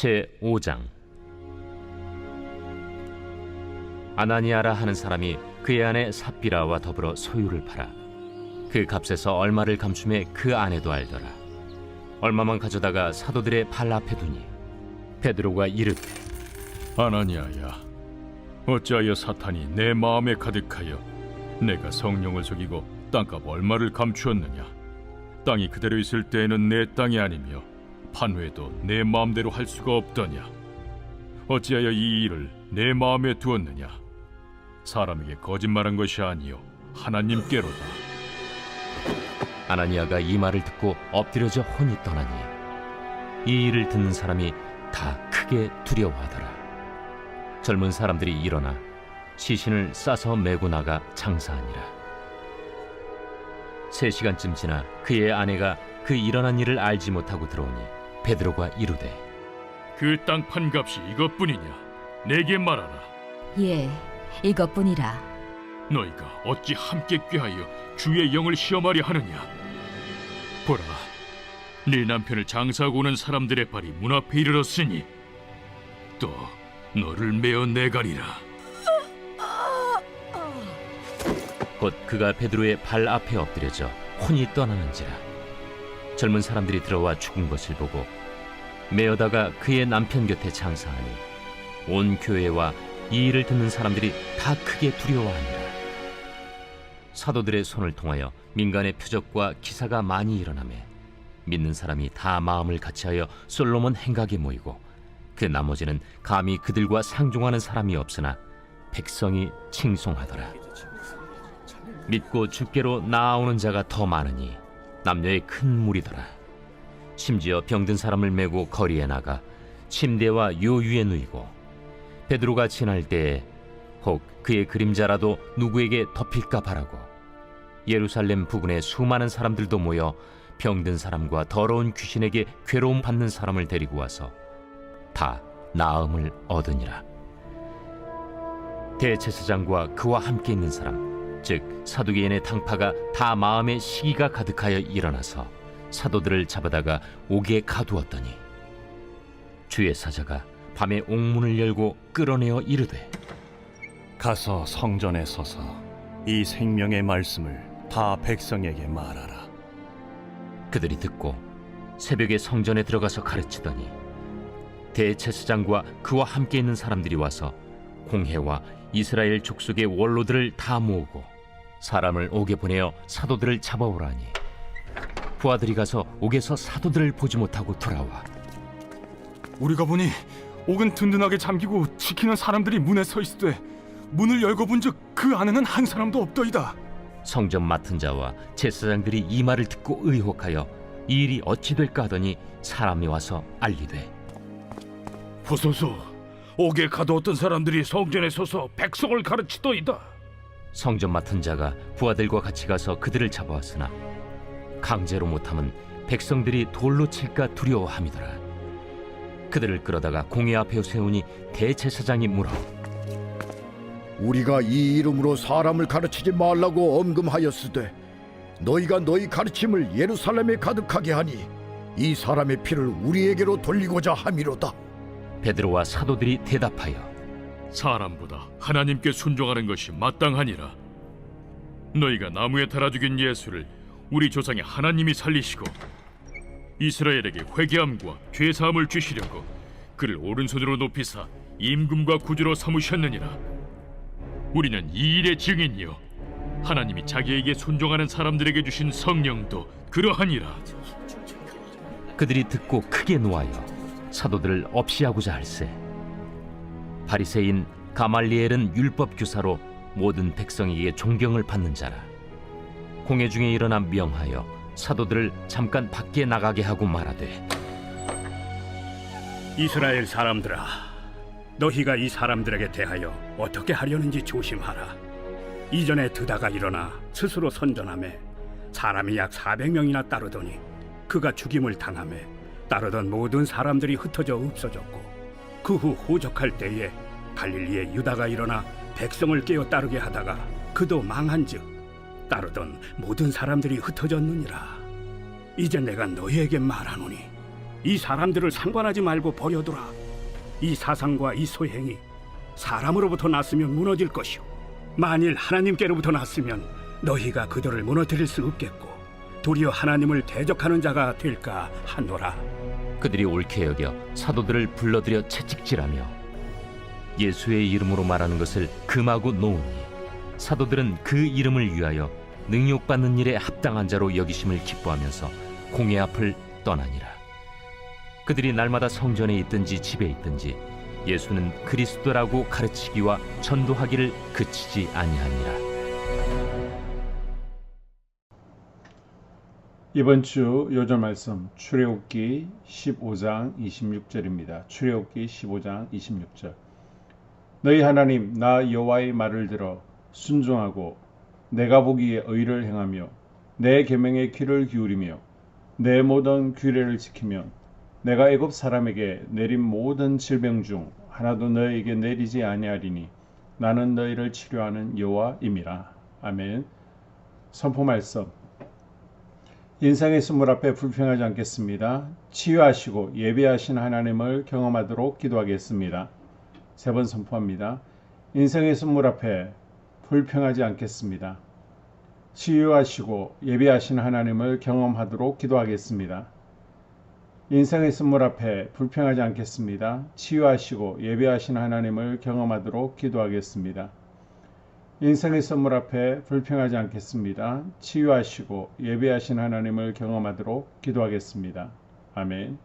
제5장. 아나니아라 하는 사람이 그의 아내 삽비라와 더불어 소유를 팔아 그 값에서 얼마를 감춤해 그 아내도 알더라. 얼마만 가져다가 사도들의 발 앞에 두니 베드로가 이르되, 아나니아야, 어찌하여 사탄이 내 마음에 가득하여 내가 성령을 속이고 땅값 얼마를 감추었느냐? 땅이 그대로 있을 때에는 내 땅이 아니며 판회도 내 마음대로 할 수가 없더냐? 어찌하여 이 일을 내 마음에 두었느냐? 사람에게 거짓말한 것이 아니요 하나님께로다. 아나니아가 이 말을 듣고 엎드려져 혼이 떠나니 이 일을 듣는 사람이 다 크게 두려워하더라. 젊은 사람들이 일어나 시신을 싸서 메고 나가 장사하니라. 3시간쯤 지나 그의 아내가 그 일어난 일을 알지 못하고 들어오니 베드로가 이르되, 그 땅 판값이 이것뿐이냐? 내게 말하라. 예, 이것뿐이라. 너희가 어찌 함께 꾀하여 주의 영을 시험하려 하느냐? 보라, 네 남편을 장사하고 오는 사람들의 발이 문 앞에 이르렀으니 또 너를 메어 내가리라. 곧 그가 베드로의 발 앞에 엎드려져 혼이 떠나는지라. 젊은 사람들이 들어와 죽은 것을 보고 메어다가 그의 남편 곁에 장사하니 온 교회와 이 일을 듣는 사람들이 다 크게 두려워하니라. 사도들의 손을 통하여 민간의 표적과 기사가 많이 일어나매 믿는 사람이 다 마음을 같이하여 솔로몬 행각에 모이고 그 나머지는 감히 그들과 상종하는 사람이 없으나 백성이 칭송하더라. 믿고 주께로 나아오는 자가 더 많으니 남녀의 큰 무리더라. 심지어 병든 사람을 메고 거리에 나가 침대와 요유에 누이고 베드로가 지날 때에 혹 그의 그림자라도 누구에게 덮일까 바라고 예루살렘 부근에 수많은 사람들도 모여 병든 사람과 더러운 귀신에게 괴로움 받는 사람을 데리고 와서 다 나음을 얻으니라. 대제사장과 그와 함께 있는 사람 즉 사두개인의 당파가 다 마음에 시기가 가득하여 일어나서 사도들을 잡아다가 옥에 가두었더니 주의 사자가 밤에 옥문을 열고 끌어내어 이르되, 가서 성전에 서서 이 생명의 말씀을 다 백성에게 말하라. 그들이 듣고 새벽에 성전에 들어가서 가르치더니 대제사장과 그와 함께 있는 사람들이 와서 공회와 이스라엘 족속의 원로들을 다 모으고 사람을 옥에 보내어 사도들을 잡아오라니 부하들이 가서 옥에서 사도들을 보지 못하고 돌아와 우리가 보니 옥은 든든하게 잠기고 지키는 사람들이 문에 서 있으되 문을 열고 본즉 그 안에는 한 사람도 없더이다. 성전 맡은 자와 제사장들이 이 말을 듣고 의혹하여 이 일이 어찌 될까 하더니 사람이 와서 알리되, 보소서, 옥에 가두었던 사람들이 성전에 서서 백성을 가르치더이다. 성전 맡은 자가 부하들과 같이 가서 그들을 잡아왔으나 강제로 못하면 백성들이 돌로 칠까 두려워함이더라. 그들을 끌어다가 공회 앞에 세우니 대제사장이 물어, 우리가 이 이름으로 사람을 가르치지 말라고 엄금하였으되 너희가 너희 가르침을 예루살렘에 가득하게 하니 이 사람의 피를 우리에게로 돌리고자 함이로다. 베드로와 사도들이 대답하여, 사람보다 하나님께 순종하는 것이 마땅하니라. 너희가 나무에 달아 죽인 예수를 우리 조상의 하나님이 살리시고 이스라엘에게 회개함과 죄사함을 주시려고 그를 오른손으로 높이사 임금과 구주로 삼으셨느니라. 우리는 이 일의 증인이요 하나님이 자기에게 순종하는 사람들에게 주신 성령도 그러하니라. 그들이 듣고 크게 노하여 사도들을 없이하고자 할세. 바리새인 가말리엘은 율법 교사로 모든 백성에게 존경을 받는 자라. 공회 중에 일어나 명하여 사도들을 잠깐 밖에 나가게 하고 말하되, 이스라엘 사람들아, 너희가 이 사람들에게 대하여 어떻게 하려는지 조심하라. 이전에 드다가 일어나 스스로 선전하매 사람이 약 400명이나 따르더니 그가 죽임을 당하매 따르던 모든 사람들이 흩어져 없어졌고 그 후 호적할 때에 갈릴리에 유다가 일어나 백성을 깨어 따르게 하다가 그도 망한즉 따르던 모든 사람들이 흩어졌느니라. 이제 내가 너희에게 말하노니 이 사람들을 상관하지 말고 버려두라. 이 사상과 이 소행이 사람으로부터 났으면 무너질 것이요 만일 하나님께로부터 났으면 너희가 그들을 무너뜨릴 수 없겠고 도리어 하나님을 대적하는 자가 될까 하노라. 그들이 옳게 여겨 사도들을 불러들여 채찍질하며 예수의 이름으로 말하는 것을 금하고 놓으니 사도들은 그 이름을 위하여 능욕받는 일에 합당한 자로 여기심을 기뻐하면서 공회 앞을 떠나니라. 그들이 날마다 성전에 있든지 집에 있든지 예수는 그리스도라고 가르치기와 전도하기를 그치지 아니하니라. 이번 주 요절 말씀 출애굽기 15장 26절입니다. 출애굽기 15장 26절. 너희 하나님 나 여호와의 말을 들어 순종하고 내가 보기에 의를 행하며 내 계명에 귀를 기울이며 내 모든 규례를 지키면 내가 애굽 사람에게 내린 모든 질병 중 하나도 너희에게 내리지 아니하리니 나는 너희를 치료하는 여호와임이라. 아멘. 선포 말씀. 인생의 선물 앞에 불평하지 않겠습니다. 치유하시고 예배하신 하나님을 경험하도록 기도하겠습니다. 세 번 선포합니다. 인생의 선물 앞에 불평하지 않겠습니다. 치유하시고 예배하신 하나님을 경험하도록 기도하겠습니다. 인생의 선물 앞에 불평하지 않겠습니다. 치유하시고 예배하신 하나님을 경험하도록 기도하겠습니다. 인생의 선물 앞에 불평하지 않겠습니다. 치유하시고 예배하신 하나님을 경험하도록 기도하겠습니다. 아멘.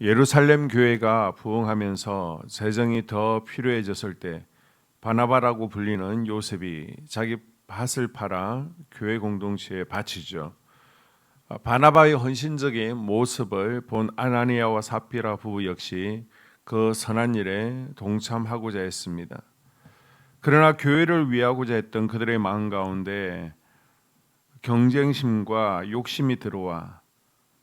예루살렘 교회가 부흥하면서 재정이 더 필요해졌을 때 바나바라고 불리는 요셉이 자기 밭을 팔아 교회 공동체에 바치죠. 바나바의 헌신적인 모습을 본 아나니아와 삽비라 부부 역시 그 선한 일에 동참하고자 했습니다. 그러나 교회를 위하고자 했던 그들의 마음 가운데 경쟁심과 욕심이 들어와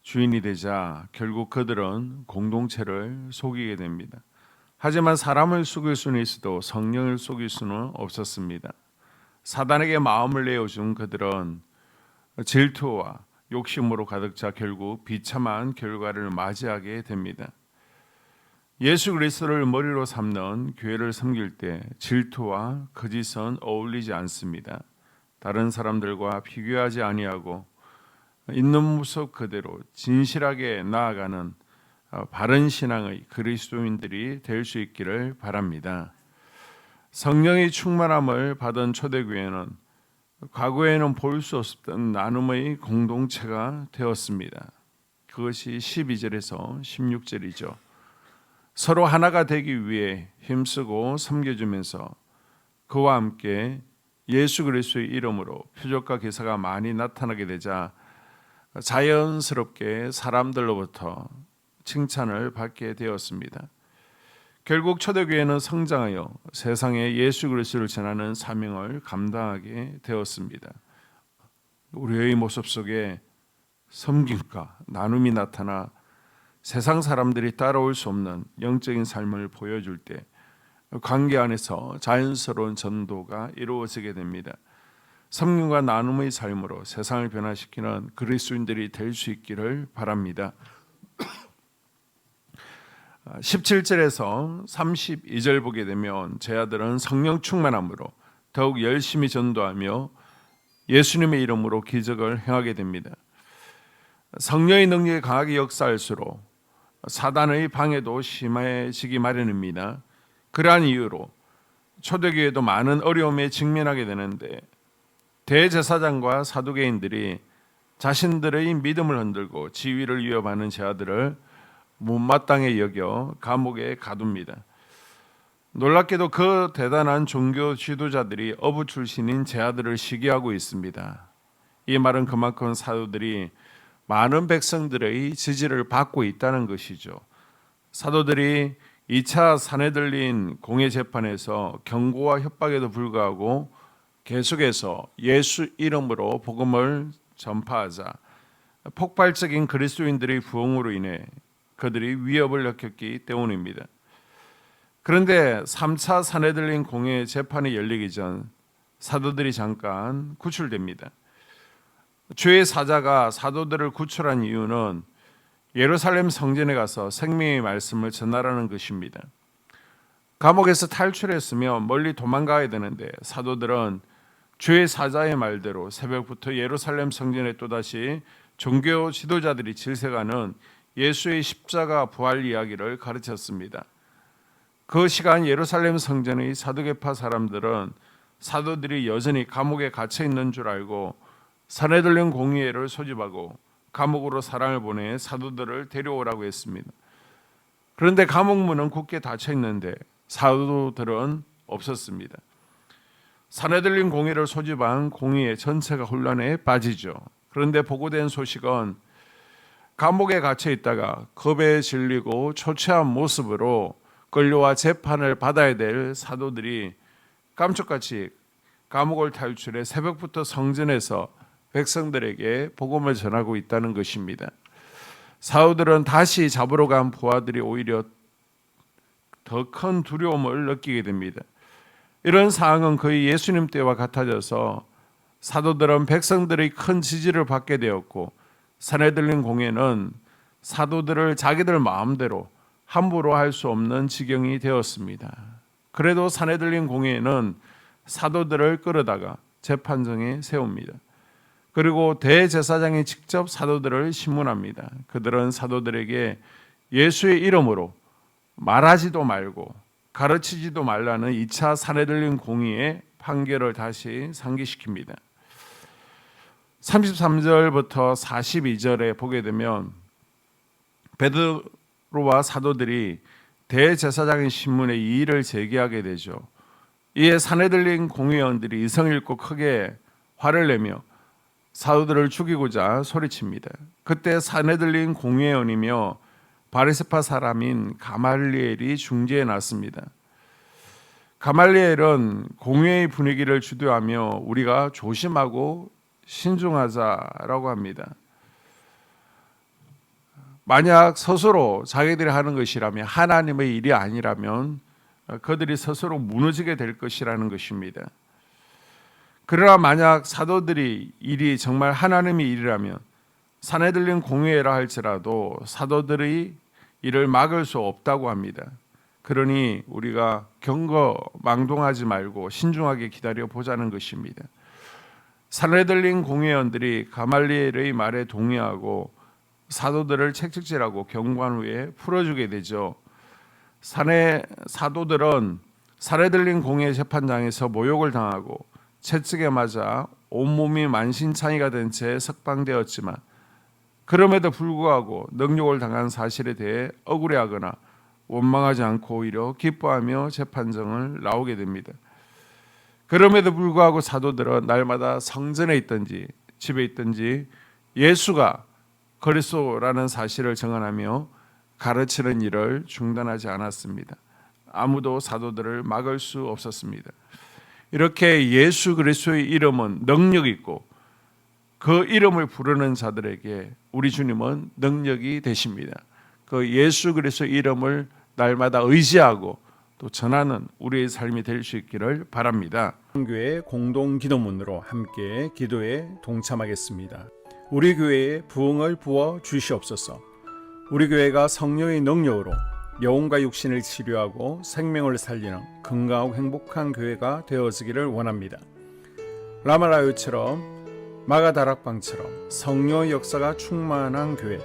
주인이 되자 결국 그들은 공동체를 속이게 됩니다. 하지만 사람을 속일 수는 있어도 성령을 속일 수는 없었습니다. 사단에게 마음을 내어준 그들은 질투와 욕심으로 가득 차 결국 비참한 결과를 맞이하게 됩니다. 예수 그리스도를 머리로 삼는 교회를 섬길 때 질투와 거짓은 어울리지 않습니다. 다른 사람들과 비교하지 아니하고 있는 모습 그대로 진실하게 나아가는 바른 신앙의 그리스도인들이 될 수 있기를 바랍니다. 성령의 충만함을 받은 초대교회는 과거에는 볼 수 없었던 나눔의 공동체가 되었습니다. 그것이 12절에서 16절이죠. 서로 하나가 되기 위해 힘쓰고 섬겨주면서 그와 함께 예수 그리스도의 이름으로 표적과 기사가 많이 나타나게 되자 자연스럽게 사람들로부터 칭찬을 받게 되었습니다. 결국 초대교회는 성장하여 세상에 예수 그리스도를 전하는 사명을 감당하게 되었습니다. 우리의 모습 속에 섬김과 나눔이 나타나 세상 사람들이 따라올 수 없는 영적인 삶을 보여줄 때 관계 안에서 자연스러운 전도가 이루어지게 됩니다. 섬김과 나눔의 삶으로 세상을 변화시키는 그리스도인들이 될 수 있기를 바랍니다. 17절에서 32절 보게 되면 제 아들은 성령 충만함으로 더욱 열심히 전도하며 예수님의 이름으로 기적을 행하게 됩니다. 성령의 능력이 강하게 역사할수록 사단의 방해도 심해지기 마련입니다. 그러한 이유로 초대교회도 많은 어려움에 직면하게 되는데 대제사장과 사두개인들이 자신들의 믿음을 흔들고 지위를 위협하는 제 아들을 못마땅히 여겨 감옥에 가둡니다. 놀랍게도 그 대단한 종교 지도자들이 어부 출신인 제 아들을 시기하고 있습니다. 이 말은 그만큼 사도들이 많은 백성들의 지지를 받고 있다는 것이죠. 사도들이 2차 사내들린 공회 재판에서 경고와 협박에도 불구하고 계속해서 예수 이름으로 복음을 전파하자 폭발적인 그리스도인들의 부흥으로 인해 그들이 위협을 겪었기 때문입니다. 그런데 3차 사내들린 공회 재판이 열리기 전 사도들이 잠깐 구출됩니다. 주의 사자가 사도들을 구출한 이유는 예루살렘 성전에 가서 생명의 말씀을 전하라는 것입니다. 감옥에서 탈출했으면 멀리 도망가야 되는데 사도들은 주의 사자의 말대로 새벽부터 예루살렘 성전에 또다시 종교 지도자들이 질서가는 예수의 십자가 부활 이야기를 가르쳤습니다. 그 시간 예루살렘 성전의 사두개파 사람들은 사도들이 여전히 감옥에 갇혀 있는 줄 알고 사내들린 공의회를 소집하고 감옥으로 사람을 보내 사도들을 데려오라고 했습니다. 그런데 감옥 문은 굳게 닫혀 있는데 사도들은 없었습니다. 사내들린 공의를 소집한 공의회 전체가 혼란에 빠지죠. 그런데 보고된 소식은 감옥에 갇혀 있다가 겁에 질리고 초췌한 모습으로 끌려와 재판을 받아야 될 사도들이 깜짝같이 감옥을 탈출해 새벽부터 성전에서 백성들에게 복음을 전하고 있다는 것입니다. 사도들은 다시 잡으러 간 부하들이 오히려 더 큰 두려움을 느끼게 됩니다. 이런 상황은 거의 예수님 때와 같아져서 사도들은 백성들의 큰 지지를 받게 되었고 사내들린 공회는 사도들을 자기들 마음대로 함부로 할 수 없는 지경이 되었습니다. 그래도 사내들린 공회는 사도들을 끌어다가 재판정에 세웁니다. 그리고 대제사장이 직접 사도들을 신문합니다. 그들은 사도들에게 예수의 이름으로 말하지도 말고 가르치지도 말라는 2차 사내들린 공의의 판결을 다시 상기시킵니다. 33절부터 42절에 보게 되면 베드로와 사도들이 대제사장의 신문에 이의를 제기하게 되죠. 이에 사내들린 공의원들이 이성 잃고 크게 화를 내며 사도들을 죽이고자 소리칩니다. 그때 사내들린 공의원이며 바리새파 사람인 가말리엘이 중재에 났습니다. 가말리엘은 공회의 분위기를 주도하며 우리가 조심하고 신중하자라고 합니다. 만약 스스로 자기들이 하는 것이라면 하나님의 일이 아니라면 그들이 스스로 무너지게 될 것이라는 것입니다. 그러나 만약 사도들이 일이 정말 하나님의 일이라면 사내들린 공회라 할지라도 사도들의 일을 막을 수 없다고 합니다. 그러니 우리가 경거망동하지 말고 신중하게 기다려 보자는 것입니다. 사내들린 공회원들이 가말리엘의 말에 동의하고 사도들을 책찍질하고 경고한 후에 풀어주게 되죠. 사도들은 사내들린 공회 재판장에서 모욕을 당하고 채찍에 맞아 온몸이 만신창이가 된 채 석방되었지만 그럼에도 불구하고 능욕을 당한 사실에 대해 억울해하거나 원망하지 않고 오히려 기뻐하며 재판정을 나오게 됩니다. 그럼에도 불구하고 사도들은 날마다 성전에 있든지 집에 있든지 예수가 그리스도라는 사실을 증언하며 가르치는 일을 중단하지 않았습니다. 아무도 사도들을 막을 수 없었습니다. 이렇게 예수 그리스도의 이름은 능력 있고 그 이름을 부르는 자들에게 우리 주님은 능력이 되십니다. 그 예수 그리스도의 이름을 날마다 의지하고 또 전하는 우리의 삶이 될 수 있기를 바랍니다. 교회 공동 기도문으로 함께 기도에 동참하겠습니다. 우리 교회에 부흥을 부어 주시옵소서. 우리 교회가 성령의 능력으로 영혼과 육신을 치료하고 생명을 살리는 건강하고 행복한 교회가 되어지기를 원합니다. 라말라요처럼 마가다락방처럼 성령의 역사가 충만한 교회,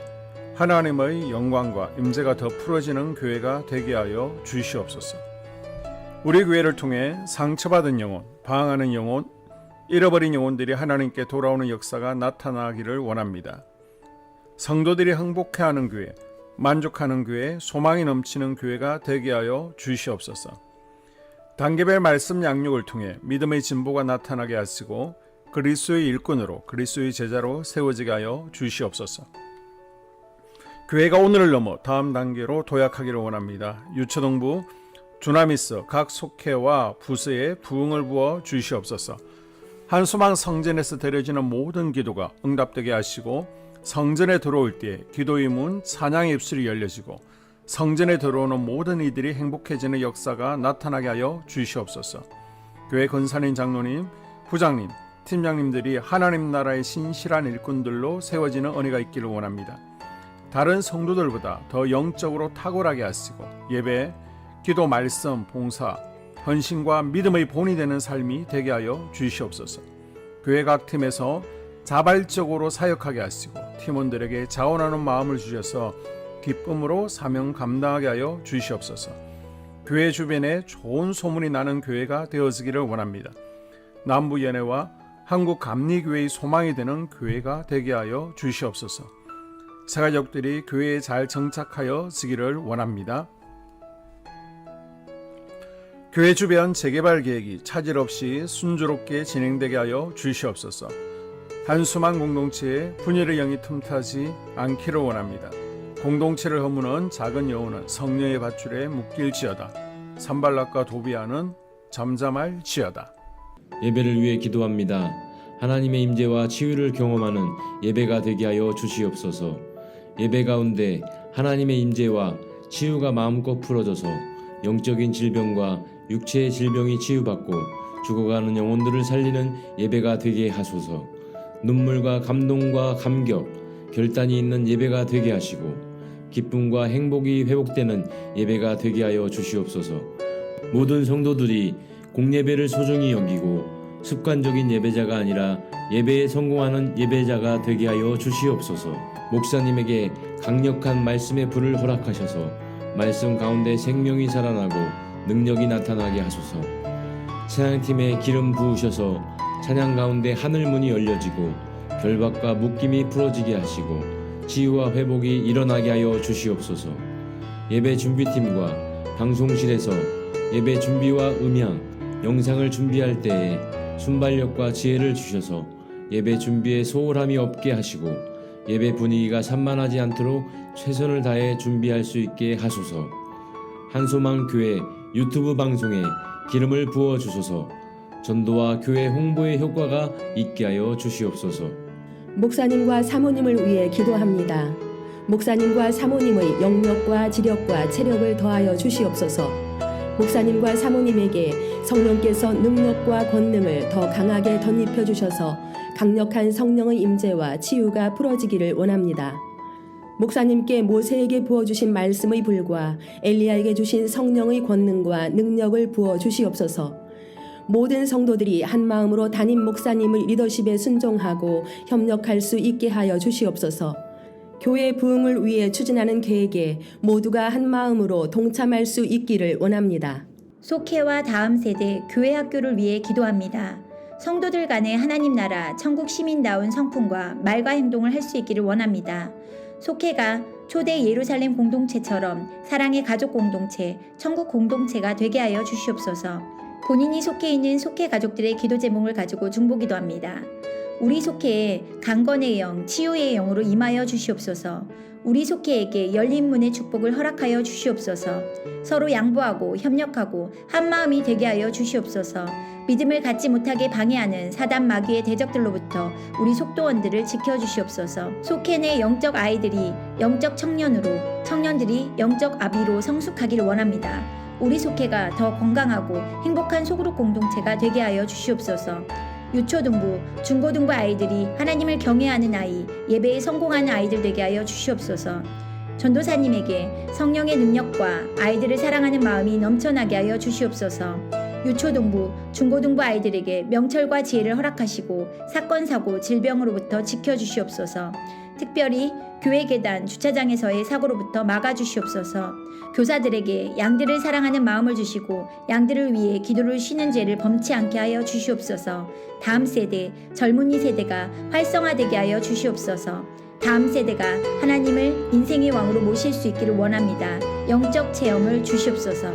하나님의 영광과 임재가 더 풀어지는 교회가 되게 하여 주시옵소서. 우리 교회를 통해 상처받은 영혼, 방황하는 영혼, 잃어버린 영혼들이 하나님께 돌아오는 역사가 나타나기를 원합니다. 성도들이 행복해하는 교회, 만족하는 교회, 소망이 넘치는 교회가 되게 하여 주시옵소서. 단계별 말씀 양육을 통해 믿음의 진보가 나타나게 하시고 그리스도의 일꾼으로 그리스도의 제자로 세워지게 하여 주시옵소서. 교회가 오늘을 넘어 다음 단계로 도약하기를 원합니다. 유초동부 주나미스 각 속회와 부서에 부흥을 부어 주시옵소서. 한수망 성전에서 드려지는 모든 기도가 응답되게 하시고 성전에 들어올 때 기도의 문 찬양의 입술이 열려지고 성전에 들어오는 모든 이들이 행복해지는 역사가 나타나게 하여 주시옵소서. 교회 권사님, 장로님, 부장님, 팀장님들이 하나님 나라의 신실한 일꾼들로 세워지는 은혜가 있기를 원합니다. 다른 성도들보다 더 영적으로 탁월하게 하시고 예배, 기도, 말씀, 봉사, 헌신과 믿음의 본이 되는 삶이 되게 하여 주시옵소서. 교회 각 팀에서 자발적으로 사역하게 하시고 팀원들에게 자원하는 마음을 주셔서 기쁨으로 사명 감당하게 하여 주시옵소서. 교회 주변에 좋은 소문이 나는 교회가 되어지기를 원합니다. 남부연회와 한국감리교회의 소망이 되는 교회가 되게 하여 주시옵소서. 새 가족들이 교회에 잘 정착하여 지기를 원합니다. 교회 주변 재개발 계획이 차질 없이 순조롭게 진행되게 하여 주시옵소서. 한수만 공동체에 분열의 영이 틈타지 않기를 원합니다. 공동체를 허무는 작은 여우는 성령의 밧줄에 묶일지어다. 산발락과 도비아는 잠잠할지어다. 예배를 위해 기도합니다. 하나님의 임재와 치유를 경험하는 예배가 되게 하여 주시옵소서. 예배 가운데 하나님의 임재와 치유가 마음껏 풀어져서 영적인 질병과 육체의 질병이 치유받고 죽어가는 영혼들을 살리는 예배가 되게 하소서. 눈물과 감동과 감격, 결단이 있는 예배가 되게 하시고 기쁨과 행복이 회복되는 예배가 되게 하여 주시옵소서. 모든 성도들이 공예배를 소중히 여기고 습관적인 예배자가 아니라 예배에 성공하는 예배자가 되게 하여 주시옵소서. 목사님에게 강력한 말씀의 불을 허락하셔서 말씀 가운데 생명이 살아나고 능력이 나타나게 하소서. 찬양팀에 기름 부으셔서 찬양 가운데 하늘문이 열려지고 결박과 묶임이 풀어지게 하시고 치유와 회복이 일어나게 하여 주시옵소서. 예배 준비팀과 방송실에서 예배 준비와 음향, 영상을 준비할 때에 순발력과 지혜를 주셔서 예배 준비에 소홀함이 없게 하시고 예배 분위기가 산만하지 않도록 최선을 다해 준비할 수 있게 하소서. 한소망 교회 유튜브 방송에 기름을 부어 주소서. 전도와 교회 홍보의 효과가 있게 하여 주시옵소서. 목사님과 사모님을 위해 기도합니다. 목사님과 사모님의 영력과 지력과 체력을 더하여 주시옵소서. 목사님과 사모님에게 성령께서 능력과 권능을 더 강하게 덧입혀 주셔서 강력한 성령의 임재와 치유가 풀어지기를 원합니다. 목사님께 모세에게 부어주신 말씀의 불과 엘리야에게 주신 성령의 권능과 능력을 부어 주시옵소서. 모든 성도들이 한 마음으로 담임 목사님의 리더십에 순종하고 협력할 수 있게 하여 주시옵소서. 교회 부흥을 위해 추진하는 계획에 모두가 한 마음으로 동참할 수 있기를 원합니다. 속회와 다음 세대 교회 학교를 위해 기도합니다. 성도들 간의 하나님 나라 천국 시민다운 성품과 말과 행동을 할 수 있기를 원합니다. 속회가 초대 예루살렘 공동체처럼 사랑의 가족 공동체, 천국 공동체가 되게 하여 주시옵소서. 본인이 속해 있는 속회 가족들의 기도 제목을 가지고 중보기도합니다. 우리 속회에 강건의 영, 치유의 영으로 임하여 주시옵소서. 우리 속회에게 열린 문의 축복을 허락하여 주시옵소서. 서로 양보하고 협력하고 한마음이 되게 하여 주시옵소서. 믿음을 갖지 못하게 방해하는 사단 마귀의 대적들로부터 우리 속도원들을 지켜주시옵소서. 속회 내 영적 아이들이 영적 청년으로, 청년들이 영적 아비로 성숙하기를 원합니다. 우리 속회가 더 건강하고 행복한 소그룹 공동체가 되게 하여 주시옵소서. 유초등부, 중고등부 아이들이 하나님을 경외하는 아이, 예배에 성공하는 아이들 되게 하여 주시옵소서. 전도사님에게 성령의 능력과 아이들을 사랑하는 마음이 넘쳐나게 하여 주시옵소서. 유초등부, 중고등부 아이들에게 명철과 지혜를 허락하시고 사건, 사고, 질병으로부터 지켜주시옵소서. 특별히 교회 계단, 주차장에서의 사고로부터 막아주시옵소서. 교사들에게 양들을 사랑하는 마음을 주시고 양들을 위해 기도를 쉬는 죄를 범치 않게 하여 주시옵소서. 다음 세대, 젊은이 세대가 활성화되게 하여 주시옵소서. 다음 세대가 하나님을 인생의 왕으로 모실 수 있기를 원합니다. 영적 체험을 주시옵소서.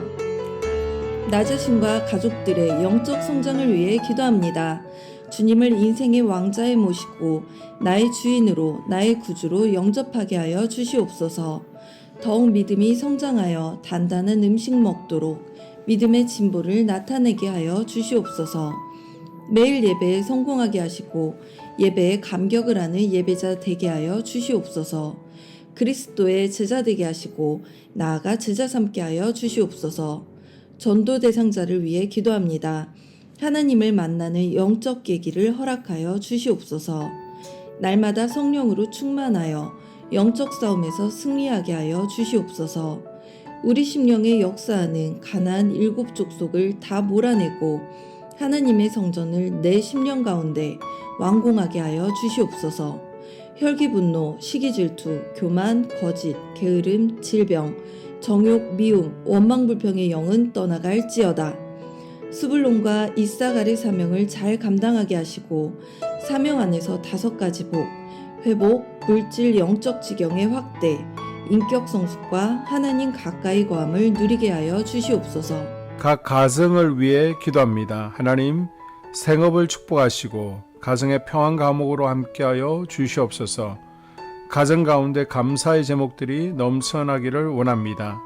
나 자신과 가족들의 영적 성장을 위해 기도합니다. 주님을 인생의 왕자에 모시고 나의 주인으로 나의 구주로 영접하게 하여 주시옵소서. 더욱 믿음이 성장하여 단단한 음식 먹도록 믿음의 진보를 나타내게 하여 주시옵소서. 매일 예배에 성공하게 하시고 예배에 감격을 하는 예배자 되게 하여 주시옵소서. 그리스도의 제자 되게 하시고 나아가 제자 삼게 하여 주시옵소서. 전도 대상자를 위해 기도합니다. 하나님을 만나는 영적 계기를 허락하여 주시옵소서. 날마다 성령으로 충만하여 영적 싸움에서 승리하게 하여 주시옵소서. 우리 심령의 역사하는 가나안 7 족속을 다 몰아내고 하나님의 성전을 내 심령 가운데 완공하게 하여 주시옵소서. 혈기 분노, 시기 질투, 교만, 거짓, 게으름, 질병, 정욕, 미움, 원망 불평의 영은 떠나갈지어다. 스불론과 이사갈의 사명을 잘 감당하게 하시고 사명 안에서 5가지 복, 회복, 물질 영적 지경의 확대, 인격 성숙과 하나님 가까이 거함을 누리게 하여 주시옵소서. 각 가정을 위해 기도합니다. 하나님, 생업을 축복하시고 가정의 평안 감옥으로 함께하여 주시옵소서. 가정 가운데 감사의 제목들이 넘쳐나기를 원합니다.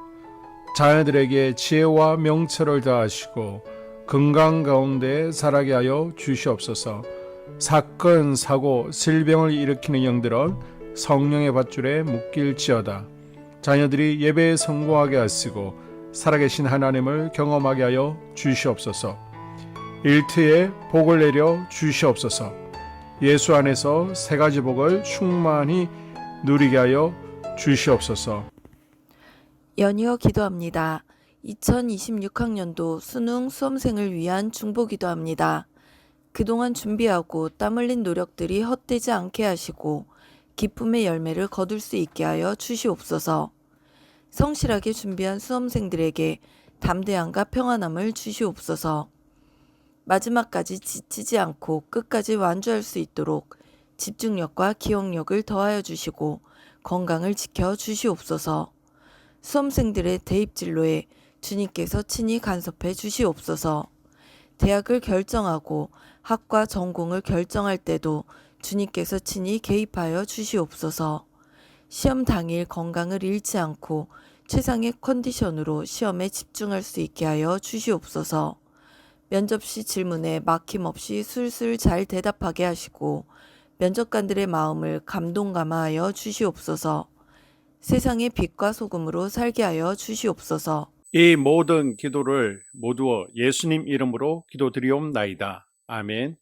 자녀들에게 지혜와 명철을 더하시고 건강 가운데 자라게 하여 주시옵소서. 사건, 사고, 질병을 일으키는 영들은 성령의 밧줄에 묶일지어다. 자녀들이 예배에 성공하게 하시고 살아계신 하나님을 경험하게 하여 주시옵소서. 일터에 복을 내려 주시옵소서. 예수 안에서 3가지 복을 충만히 누리게 하여 주시옵소서. 연이어 기도합니다. 2026학년도 수능 수험생을 위한 중보 기도합니다. 그동안 준비하고 땀 흘린 노력들이 헛되지 않게 하시고 기쁨의 열매를 거둘 수 있게 하여 주시옵소서. 성실하게 준비한 수험생들에게 담대함과 평안함을 주시옵소서. 마지막까지 지치지 않고 끝까지 완주할 수 있도록 집중력과 기억력을 더하여 주시고 건강을 지켜 주시옵소서. 수험생들의 대입 진로에 주님께서 친히 간섭해 주시옵소서. 대학을 결정하고 학과 전공을 결정할 때도 주님께서 친히 개입하여 주시옵소서. 시험 당일 건강을 잃지 않고 최상의 컨디션으로 시험에 집중할 수 있게 하여 주시옵소서. 면접 시 질문에 막힘없이 술술 잘 대답하게 하시고 면접관들의 마음을 감동감화하여 주시옵소서. 세상의 빛과 소금으로 살게 하여 주시옵소서. 이 모든 기도를 모두 예수님 이름으로 기도드리옵나이다. 아멘.